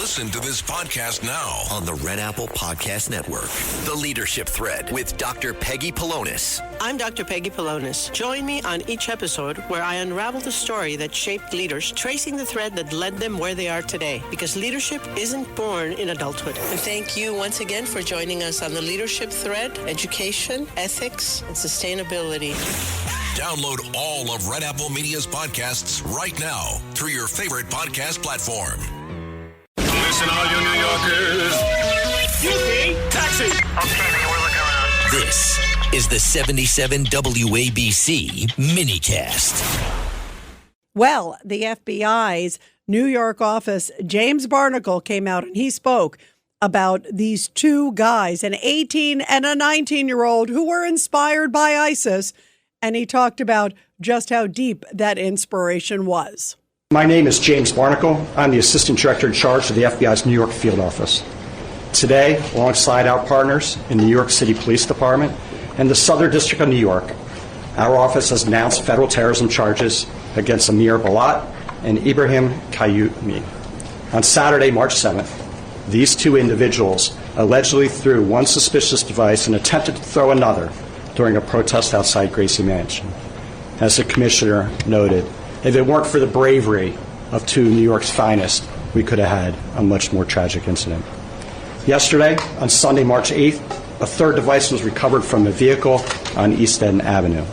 Listen to this podcast now on the Red Apple Podcast Network. The Leadership Thread with Dr. Peggy Polonis. I'm Dr. Peggy Polonis. Join me on each episode where I unravel the story that shaped leaders, tracing the thread that led them where they are today. Because leadership isn't born in adulthood. And thank you once again for joining us on the Leadership Thread, education, ethics, and sustainability. Download all of Red Apple Media's podcasts right now through your favorite podcast platform. Listen, all you New Yorkers. Excuse me, taxi. Okay, we're looking around. This is the 77 WABC minicast. Well, the FBI's New York office, James Barnacle, came out and he spoke about these two guys, an 18 and a 19-year-old who were inspired by ISIS. And he talked about just how deep that inspiration was. My name is James Barnacle. I'm the Assistant Director in charge of the FBI's New York Field Office. Today, alongside our partners in the New York City Police Department and the Southern District of New York, our office has announced federal terrorism charges against Amir Balat and Ibrahim Kayumi. On Saturday, March 7th, these two individuals allegedly threw one suspicious device and attempted to throw another during a protest outside Gracie Mansion. As the commissioner noted, if it weren't for the bravery of two New York's finest, we could have had a much more tragic incident. Yesterday, on Sunday, March 8th, a third device was recovered from a vehicle on East End Avenue.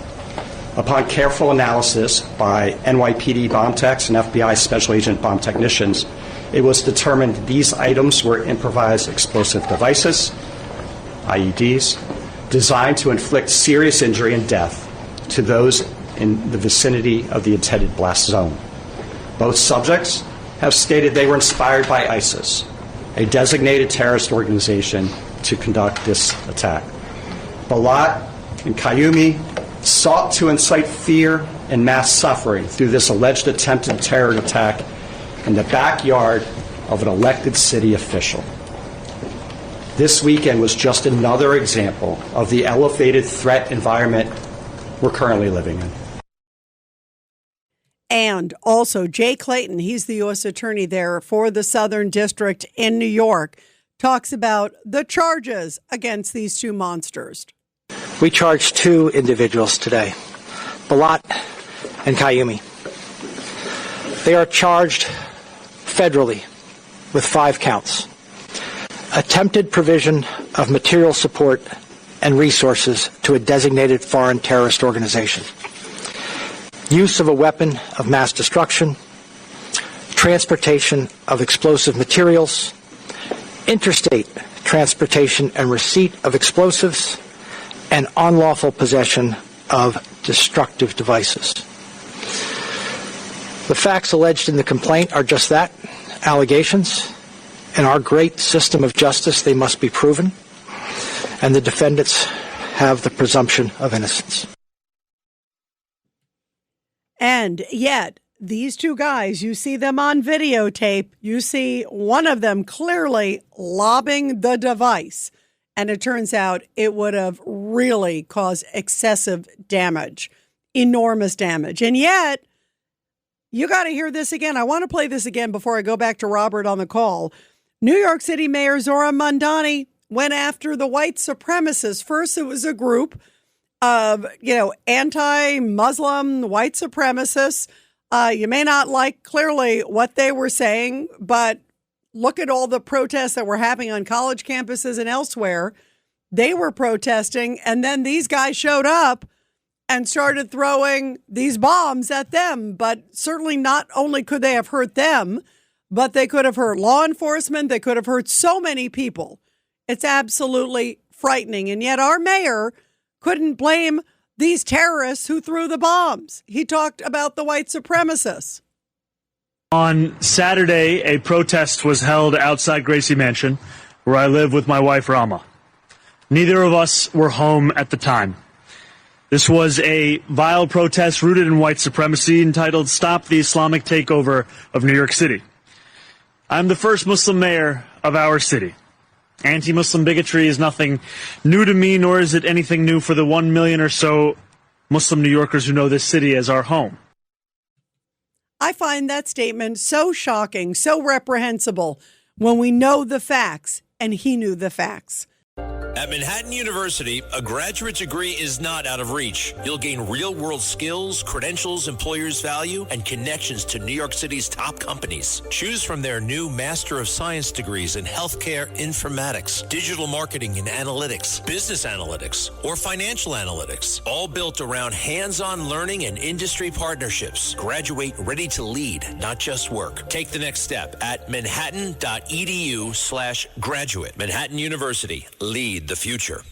Upon careful analysis by NYPD bomb techs and FBI special agent bomb technicians, it was determined these items were improvised explosive devices, IEDs, designed to inflict serious injury and death to those in the vicinity of the intended blast zone. Both subjects have stated they were inspired by ISIS, a designated terrorist organization, to conduct this attack. Balat and Kayumi sought to incite fear and mass suffering through this alleged attempted terror attack in the backyard of an elected city official. This weekend was just another example of the elevated threat environment we're currently living in. And also, Jay Clayton, he's the U.S. attorney there for the Southern District in New York, talks about the charges against these two monsters. We charged two individuals today, Balat and Kayumi. They are charged federally with 5 counts. Attempted provision of material support and resources to a designated foreign terrorist organization. Use of a weapon of mass destruction. Transportation of explosive materials. Interstate transportation and receipt of explosives. And unlawful possession of destructive devices. The facts alleged in the complaint are just that, allegations. In our great system of justice, they must be proven, and the defendants have the presumption of innocence. And yet, these two guys, you see them on videotape, you see one of them clearly lobbing the device, and it turns out it would have really caused excessive damage, enormous damage. And yet, you got to hear this again. I want to play this again before I go back to Robert on the call. New York City Mayor Zohran Mamdani went after the white supremacists. First, it was a group of, anti-Muslim white supremacists. You may not like clearly what they were saying, but look at all the protests that were happening on college campuses and elsewhere. They were protesting, and then these guys showed up and started throwing these bombs at them. But certainly not only could they have hurt them, but they could have hurt law enforcement. They could have hurt so many people. It's absolutely frightening. And yet our mayor couldn't blame these terrorists who threw the bombs. He talked about the white supremacists. On Saturday, a protest was held outside Gracie Mansion, where I live with my wife, Rama. Neither of us were home at the time. This was a vile protest rooted in white supremacy entitled Stop the Islamic Takeover of New York City. I'm the first Muslim mayor of our city. Anti-Muslim bigotry is nothing new to me, nor is it anything new for the 1 million or so Muslim New Yorkers who know this city as our home. I find that statement so shocking, so reprehensible. when we know the facts, and he knew the facts. At Manhattan University, a graduate degree is not out of reach. You'll gain real-world skills, credentials employers value, and connections to New York City's top companies. Choose from their new Master of Science degrees in healthcare informatics, digital marketing and analytics, business analytics, or financial analytics, all built around hands-on learning and industry partnerships. Graduate ready to lead, not just work. Take the next step at manhattan.edu/graduate. Manhattan University. Lead the future.